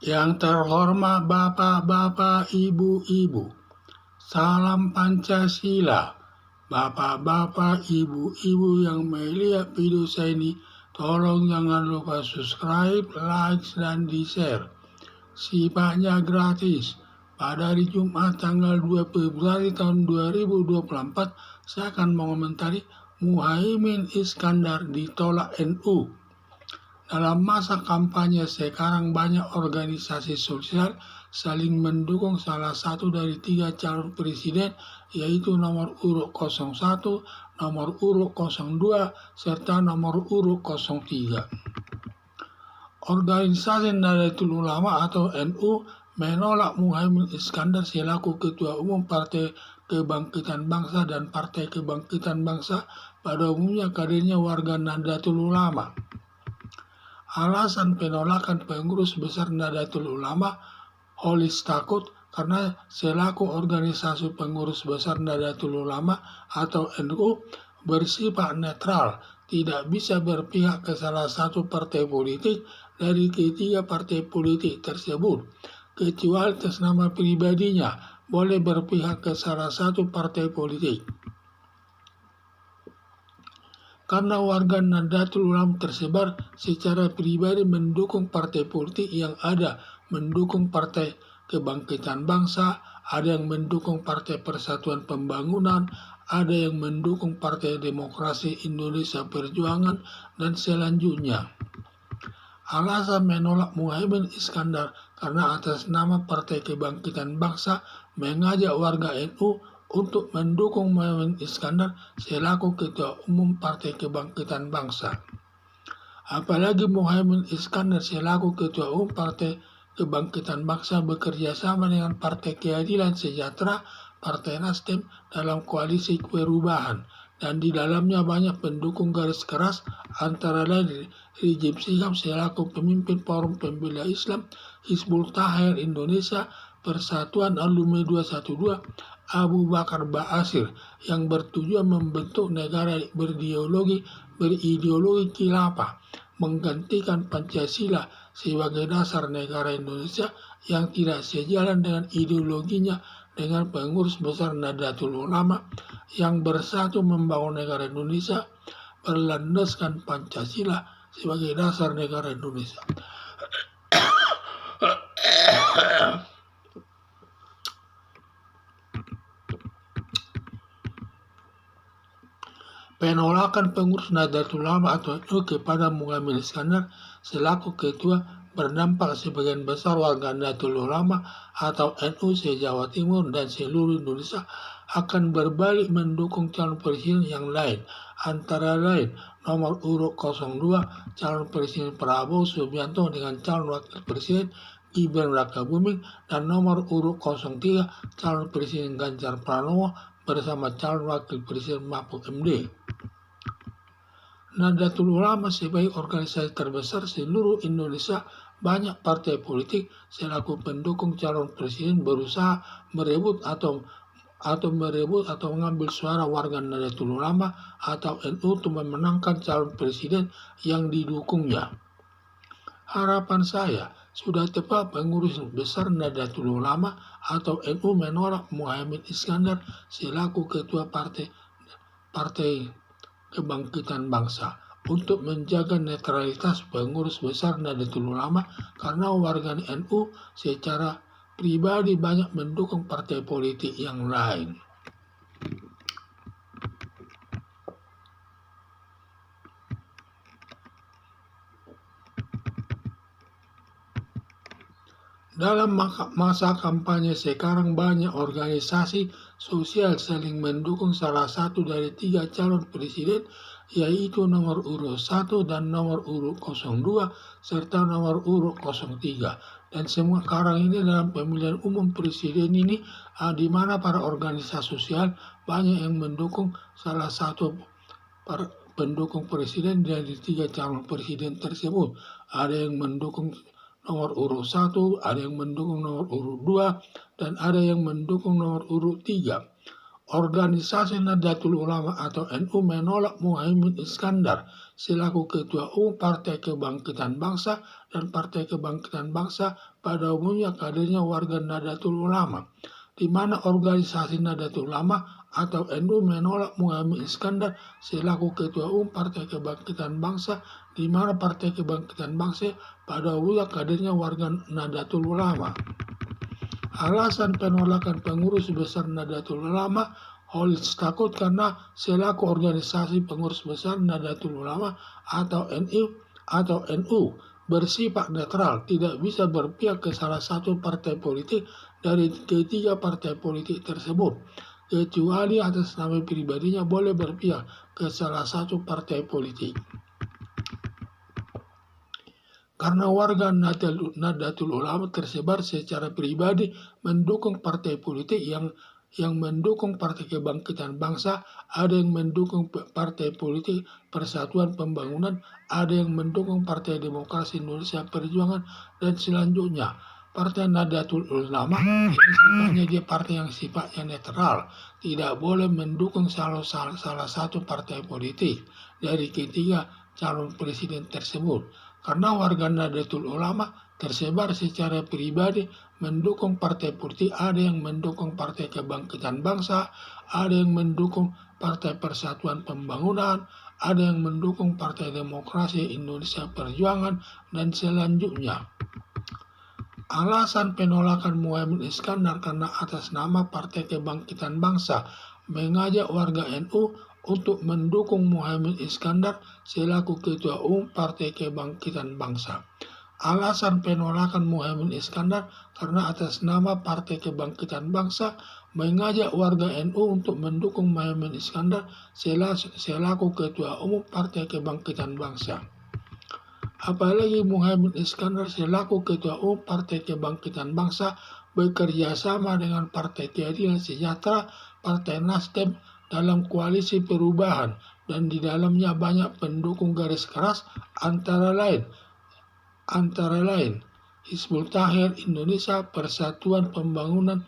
Yang terhormat Bapak-Bapak, Ibu-Ibu, salam Pancasila. Bapak-bapak, ibu-ibu yang melihat video saya ini, tolong jangan lupa subscribe, like, dan di-share. Sifatnya gratis. Pada hari Jumat tanggal 2 Februari tahun 2024, saya akan mengomentari Muhaimin Iskandar ditolak NU. Dalam masa kampanye sekarang banyak organisasi sosial saling mendukung salah satu dari 3 calon presiden, yaitu nomor urut 01, nomor urut 02, serta nomor urut 03. Organisasi Nahdlatul Ulama atau NU menolak Muhaimin Iskandar selaku Ketua Umum Partai Kebangkitan Bangsa dan Partai Kebangkitan Bangsa, pada umumnya kadernya warga Nahdlatul Ulama. Alasan penolakan pengurus besar Nahdlatul Ulama, Holis takut karena selaku organisasi pengurus besar Nahdlatul Ulama atau NU bersifat netral, tidak bisa berpihak ke salah satu partai politik dari ketiga partai politik tersebut, kecuali atas nama pribadinya boleh berpihak ke salah satu partai politik. Karena warga Nahdlatul Ulama tersebar secara pribadi mendukung partai politik yang ada, mendukung Partai Kebangkitan Bangsa, ada yang mendukung Partai Persatuan Pembangunan, ada yang mendukung Partai Demokrasi Indonesia Perjuangan, dan selanjutnya. Alasan menolak Muhaimin Iskandar karena atas nama Partai Kebangkitan Bangsa mengajak warga NU untuk mendukung Muhaimin Iskandar selaku Ketua Umum Partai Kebangkitan Bangsa. Apalagi Muhaimin Iskandar selaku Ketua Umum Partai Kebangkitan Bangsa bekerja sama dengan Partai Keadilan Sejahtera, Partai Nasdem dalam koalisi perubahan, dan di dalamnya banyak pendukung garis keras antara lain Rizik Syihab selaku pemimpin Forum Pembela Islam, Hizbut Tahrir Indonesia, Persatuan Alumni 212, Abu Bakar Ba'asyir yang bertujuan membentuk negara berideologi khilafah, menggantikan Pancasila sebagai dasar negara Indonesia yang tidak sejalan dengan ideologinya dengan pengurus besar Nahdlatul Ulama yang bersatu membangun negara Indonesia berlandaskan Pancasila sebagai dasar negara Indonesia. Penolakan pengurus Nahdlatul Ulama atau NU kepada Muhaimin Iskandar selaku ketua berdampak sebagian besar warga Nahdlatul Ulama atau NU se-Jawa Timur dan seluruh Indonesia akan berbalik mendukung calon presiden yang lain, antara lain nomor urut 02 calon presiden Prabowo Subianto dengan calon wakil presiden Gibran Rakabuming, dan nomor urut 03 calon presiden Ganjar Pranowo bersama calon wakil presiden Mahfud MD. Nahdlatul Ulama sebagai organisasi terbesar seluruh Indonesia, banyak partai politik selaku pendukung calon presiden berusaha merebut atau mengambil suara warga Nahdlatul Ulama atau NU untuk memenangkan calon presiden yang didukungnya. Harapan saya, sudah tepat pengurus besar Nahdlatul Ulama atau NU menolak Muhaimin Iskandar selaku ketua Partai Kebangkitan Bangsa untuk menjaga netralitas pengurus besar Nahdlatul Ulama, karena warga NU secara pribadi banyak mendukung partai politik yang lain. Dalam masa kampanye sekarang banyak organisasi sosial saling mendukung salah satu dari 3 calon presiden, yaitu nomor urut 1 dan nomor urut 02 serta nomor urut 03. Dan semua sekarang ini dalam pemilihan umum presiden ini, di mana para organisasi sosial banyak yang mendukung salah satu pendukung presiden dari 3 calon presiden tersebut. Ada yang mendukung nomor urut 1, ada yang mendukung nomor urut 2, dan ada yang mendukung nomor urut 3. Organisasi Nahdlatul Ulama atau NU menolak Muhaimin Iskandar selaku Ketua Umum Partai Kebangkitan Bangsa dan Partai Kebangkitan Bangsa pada umumnya kadernya warga Nahdlatul Ulama, di mana organisasi Nahdlatul Ulama atau NU menolak Muhaimin Iskandar selaku Ketua Umum Partai Kebangkitan Bangsa, di mana Partai Kebangkitan Bangsa pada umumnya kadernya warga Nahdlatul Ulama. Alasan penolakan pengurus besar Nahdlatul Ulama, Khalid takut karena selaku organisasi pengurus besar Nahdlatul Ulama atau NU bersifat netral, tidak bisa berpihak ke salah satu partai politik dari ketiga partai politik tersebut, kecuali atas nama pribadinya boleh berpihak ke salah satu partai politik. Karena warga Nahdlatul Ulama tersebar secara pribadi mendukung partai politik yang mendukung Partai Kebangkitan Bangsa, ada yang mendukung Partai Politik Persatuan Pembangunan, ada yang mendukung Partai Demokrasi Indonesia Perjuangan, dan selanjutnya Partai Nahdlatul Ulama yang sifatnya dia partai yang sifatnya netral, tidak boleh mendukung salah satu partai politik dari ketiga calon presiden tersebut. Karena warga Nahdlatul Ulama tersebar secara pribadi mendukung partai politik, ada yang mendukung Partai Kebangkitan Bangsa, ada yang mendukung Partai Persatuan Pembangunan, ada yang mendukung Partai Demokrasi Indonesia Perjuangan, dan selanjutnya. Alasan penolakan Muhaimin Iskandar karena atas nama Partai Kebangkitan Bangsa mengajak warga NU untuk mendukung Muhaimin Iskandar selaku Ketua Umum Partai Kebangkitan Bangsa. Alasan penolakan Muhaimin Iskandar karena atas nama Partai Kebangkitan Bangsa mengajak warga NU untuk mendukung Muhaimin Iskandar selaku Ketua Umum Partai Kebangkitan Bangsa. Apalagi Muhaimin Iskandar selaku Ketua Umum Partai Kebangkitan Bangsa bekerja sama dengan Partai Keadilan Sejahtera, Partai Nasdem dalam koalisi perubahan, dan di dalamnya banyak pendukung garis keras antara lain Hizbut Tahrir Indonesia, Persatuan Pembangunan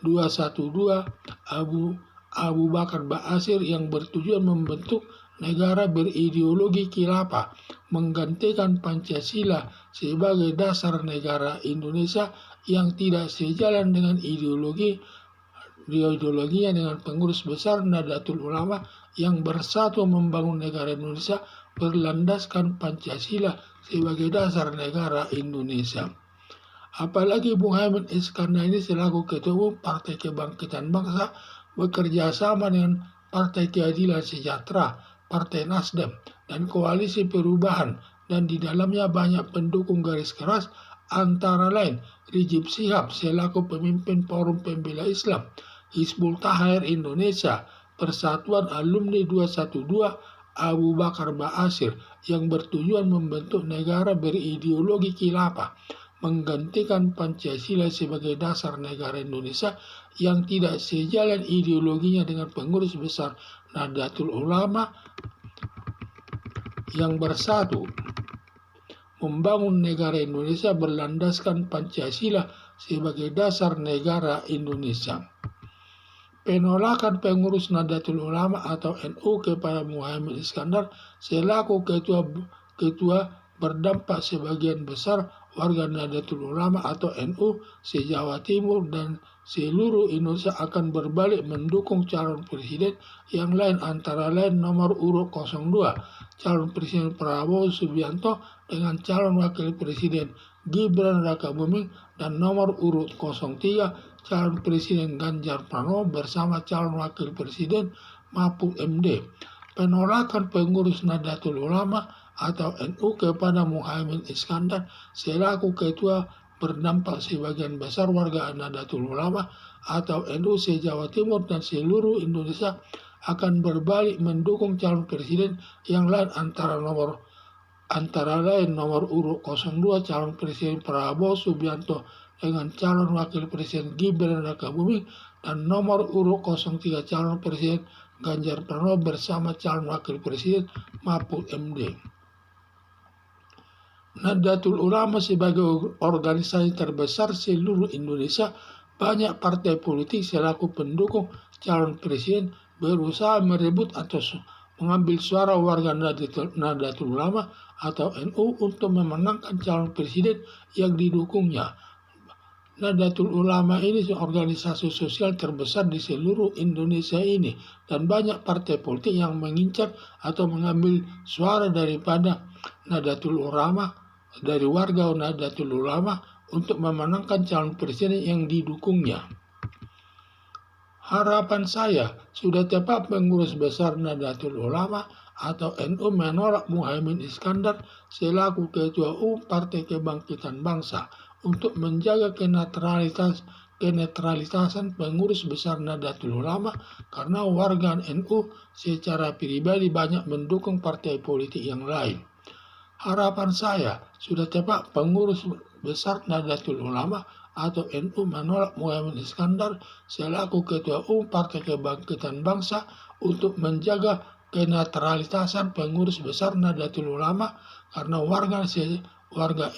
212, Abu Bakar Ba'asyir yang bertujuan membentuk negara berideologi khilafah, menggantikan Pancasila sebagai dasar negara Indonesia yang tidak sejalan dengan ideologinya dengan pengurus besar Nahdlatul Ulama yang bersatu membangun negara Indonesia berlandaskan Pancasila sebagai dasar negara Indonesia. Apalagi Muhaimin Iskandar ini selaku Ketua Umum Partai Kebangkitan Bangsa bekerja sama dengan Partai Keadilan Sejahtera, Partai Nasdem, dan Koalisi Perubahan, dan di dalamnya banyak pendukung garis keras antara lain Rizik Syihab selaku pemimpin Forum Pembela Islam, Hizbut Tahrir Indonesia, Persatuan Alumni 212, Abu Bakar Ba'asyir yang bertujuan membentuk negara berideologi khilafah, menggantikan Pancasila sebagai dasar negara Indonesia yang tidak sejalan ideologinya dengan pengurus besar Nahdlatul Ulama yang bersatu membangun negara Indonesia berlandaskan Pancasila sebagai dasar negara Indonesia. Penolakan pengurus Nahdlatul Ulama atau NU kepada Muhaimin Iskandar selaku ketua berdampak sebagian besar warga Nahdlatul Ulama atau NU se-Jawa Timur dan seluruh Indonesia akan berbalik mendukung calon presiden yang lain, antara lain nomor urut 02 calon presiden Prabowo Subianto dengan calon wakil presiden Gibran Rakabuming, dan nomor urut 03 calon presiden Ganjar Pranowo bersama calon wakil presiden Mahfud MD. Penolakan pengurus Nahdlatul Ulama atau NU kepada Muhaimin Iskandar selaku ketua berdampak sebagian besar warga Nahdlatul Ulama atau NU se-Jawa Timur dan seluruh Indonesia akan berbalik mendukung calon presiden yang lain, antara lain nomor urut 02 calon presiden Prabowo Subianto dengan calon wakil presiden Gibran Rakabuming, dan nomor urut 03 calon presiden Ganjar Pranowo bersama calon wakil presiden Mahfud MD. Nahdlatul Ulama sebagai organisasi terbesar seluruh Indonesia, banyak partai politik selaku pendukung calon presiden berusaha merebut atau mengambil suara warga Nahdlatul Ulama atau NU untuk memenangkan calon presiden yang didukungnya. Nahdlatul Ulama ini organisasi sosial terbesar di seluruh Indonesia ini, dan banyak partai politik yang mengincar atau mengambil suara daripada Nahdlatul Ulama, dari warga Nahdlatul Ulama untuk memenangkan calon presiden yang didukungnya. Harapan saya, sudah tepat pengurus besar Nahdlatul Ulama atau NU menolak Muhaimin Iskandar selaku Ketua Umum Partai Kebangkitan Bangsa untuk menjaga kenetralitasan pengurus besar Nahdlatul Ulama, karena warga NU secara pribadi banyak mendukung partai politik yang lain. Harapan saya, sudah tepat pengurus besar Nahdlatul Ulama atau NU menolak Muhaimin Iskandar selaku Ketua Umum Partai Kebangkitan Bangsa untuk menjaga kenetralitasan pengurus besar Nahdlatul Ulama, karena warga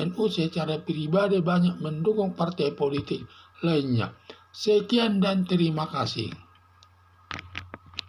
NU secara pribadi banyak mendukung partai politik lainnya. Sekian dan terima kasih.